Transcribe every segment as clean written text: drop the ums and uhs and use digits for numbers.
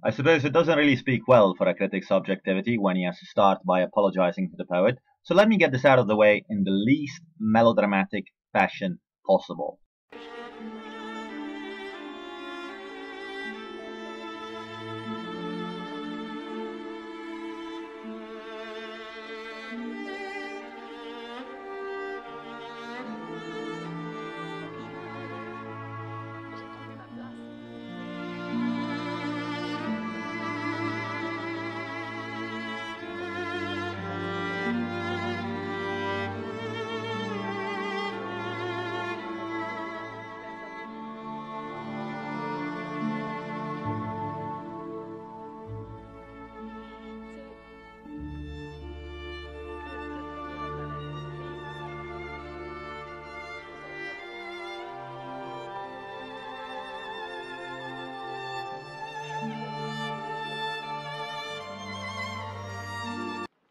I suppose it doesn't really speak well for a critic's subjectivity when he has to start by apologizing to the poet, so let me get this out of the way in the least melodramatic fashion possible.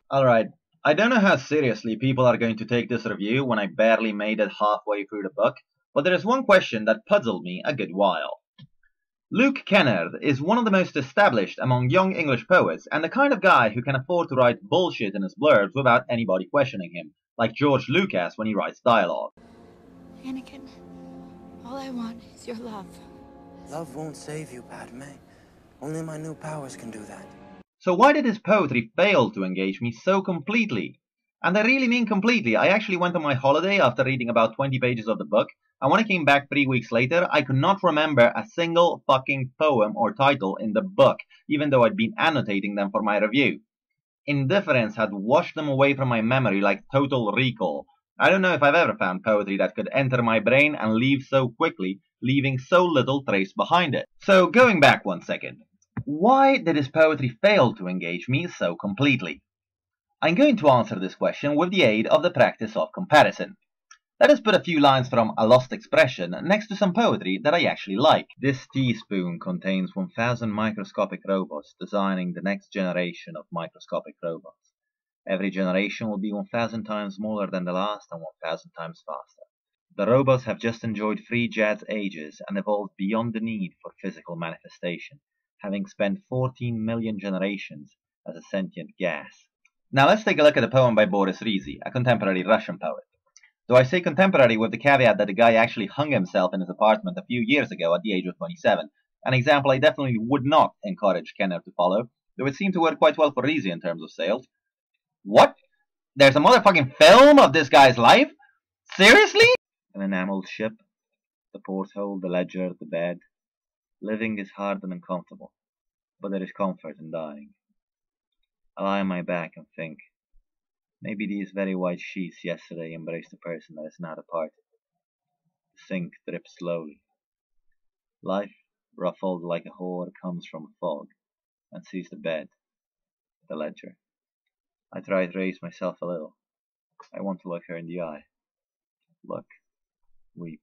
Alright, I don't know how seriously people are going to take this review when I barely made it halfway through the book, but there is one question that puzzled me a good while. Luke Kennard is one of the most established among young English poets and the kind of guy who can afford to write bullshit in his blurbs without anybody questioning him, like George Lucas when he writes dialogue. Anakin, all I want is your love. Love won't save you, Padme. Only my new powers can do that. So why did his poetry fail to engage me so completely? And I really mean completely. I actually went on my holiday after reading about 20 pages of the book, and when I came back 3 weeks later, I could not remember a single fucking poem or title in the book, even though I'd been annotating them for my review. Indifference had washed them away from my memory like total recall. I don't know if I've ever found poetry that could enter my brain and leave so quickly, leaving so little trace behind it. So going back 1 second. Why did his poetry fail to engage me so completely? I'm going to answer this question with the aid of the practice of comparison. Let us put a few lines from A Lost Expression next to some poetry that I actually like. This teaspoon contains 1,000 microscopic robots designing the next generation of microscopic robots. Every generation will be 1,000 times smaller than the last and 1,000 times faster. The robots have just enjoyed free jazz ages and evolved beyond the need for physical manifestation, having spent 14 million generations as a sentient gas. Now let's take a look at a poem by Boris Rizy, a contemporary Russian poet. Though I say contemporary with the caveat that the guy actually hung himself in his apartment a few years ago at the age of 27, an example I definitely would not encourage Kennard to follow, though it seemed to work quite well for Rizy in terms of sales. What? There's a motherfucking film of this guy's life? Seriously? An enameled ship, the porthole, the ledger, the bed. Living is hard and uncomfortable, but there is comfort in dying. I lie on my back and think, maybe these very white sheets yesterday embraced a person that is now departed. The sink drips slowly. Life, ruffled like a whore, comes from a fog and sees the bed, the ledger. I try to raise myself a little. I want to look her in the eye. Look, weep,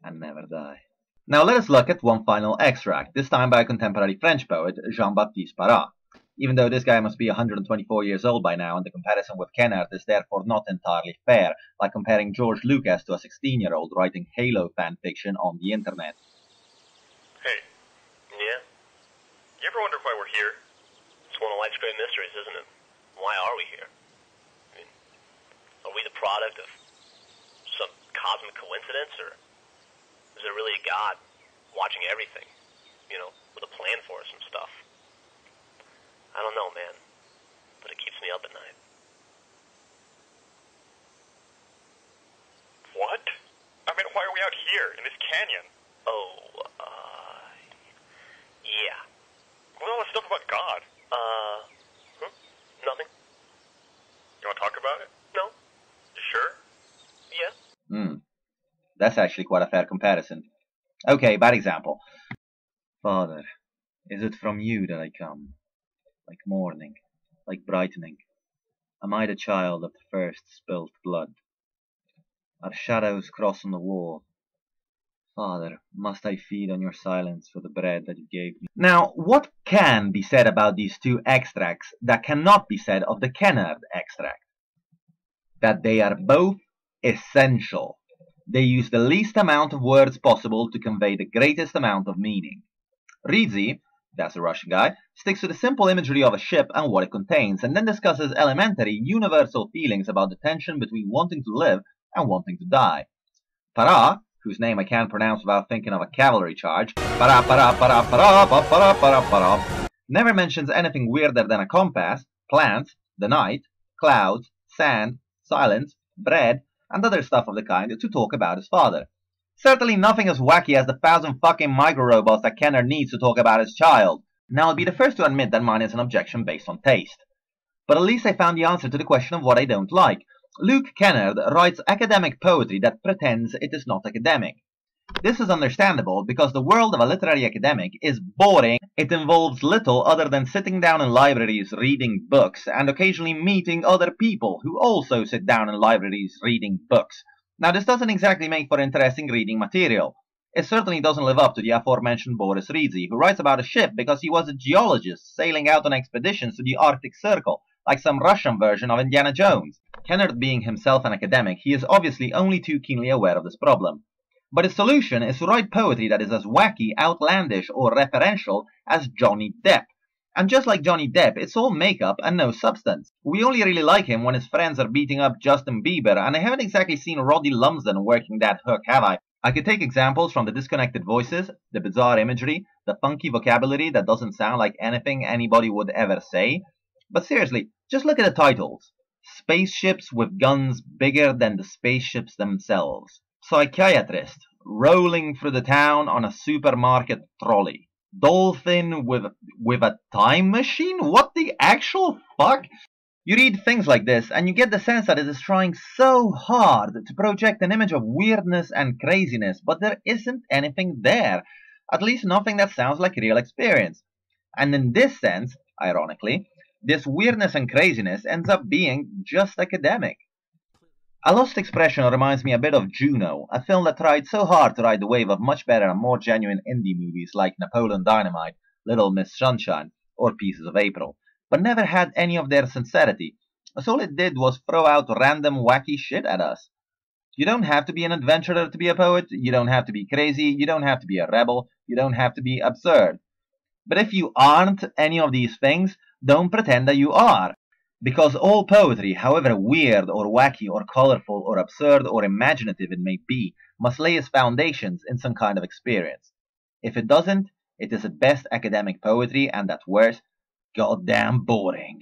and never die. Now let us look at one final extract, this time by a contemporary French poet, Jean-Baptiste Parra. Even though this guy must be 124 years old by now, and the comparison with Kennard is therefore not entirely fair, like comparing George Lucas to a 16-year-old writing Halo fanfiction on the internet. Hey, yeah? You ever wonder why we're here? It's one of life's great mysteries, isn't it? Why are we here? I mean, are we the product of some cosmic coincidence, or is there really a God watching everything, you know, with a plan for us and stuff? I don't know, man, but it keeps me up at night. What? I mean, why are we out here, in this canyon? Oh, yeah. What all this stuff about God? Nothing. You want to talk about it? No. You sure? Yeah. That's actually quite a fair comparison. Okay, bad example. Father, is it from you that I come? Like morning, like brightening. Am I the child of the first spilt blood? Our shadows cross on the wall. Father, must I feed on your silence for the bread that you gave me? Now, what can be said about these two extracts that cannot be said of the Kennard extract? That they are both essential. They use the least amount of words possible to convey the greatest amount of meaning. Rizy that's a Russian guy, sticks to the simple imagery of a ship and what it contains, and then discusses elementary, universal feelings about the tension between wanting to live and wanting to die. Para, whose name I can't pronounce without thinking of a cavalry charge, never mentions anything weirder than a compass, plants, the night, clouds, sand, silence, bread, and other stuff of the kind to talk about his father. Certainly nothing as wacky as the 1,000 fucking micro-robots that Kennard needs to talk about his child. Now I'll be the first to admit that mine is an objection based on taste. But at least I found the answer to the question of what I don't like. Luke Kennard writes academic poetry that pretends it is not academic. This is understandable because the world of a literary academic is boring. It involves little other than sitting down in libraries reading books and occasionally meeting other people who also sit down in libraries reading books. Now this doesn't exactly make for interesting reading material. It certainly doesn't live up to the aforementioned Boris Ridzi, who writes about a ship because he was a geologist sailing out on expeditions to the Arctic Circle, like some Russian version of Indiana Jones. Kennard being himself an academic, he is obviously only too keenly aware of this problem. But his solution is to write poetry that is as wacky, outlandish, or referential as Johnny Depp. And just like Johnny Depp, it's all makeup and no substance. We only really like him when his friends are beating up Justin Bieber, and I haven't exactly seen Roddy Lumsden working that hook, have I? I could take examples from the disconnected voices, the bizarre imagery, the funky vocabulary that doesn't sound like anything anybody would ever say. But seriously, just look at the titles. Spaceships with guns bigger than the spaceships themselves. Psychiatrist, rolling through the town on a supermarket trolley. Dolphin with a time machine? What the actual fuck? You read things like this and you get the sense that it is trying so hard to project an image of weirdness and craziness, but there isn't anything there. At least nothing that sounds like real experience. And in this sense, ironically, this weirdness and craziness ends up being just academic. A Lost Expression reminds me a bit of Juno, a film that tried so hard to ride the wave of much better and more genuine indie movies like Napoleon Dynamite, Little Miss Sunshine, or Pieces of April, but never had any of their sincerity, as all it did was throw out random wacky shit at us. You don't have to be an adventurer to be a poet, you don't have to be crazy, you don't have to be a rebel, you don't have to be absurd. But if you aren't any of these things, don't pretend that you are. Because all poetry, however weird or wacky or colorful or absurd or imaginative it may be, must lay its foundations in some kind of experience. If it doesn't, it is at best academic poetry and at worst, goddamn boring.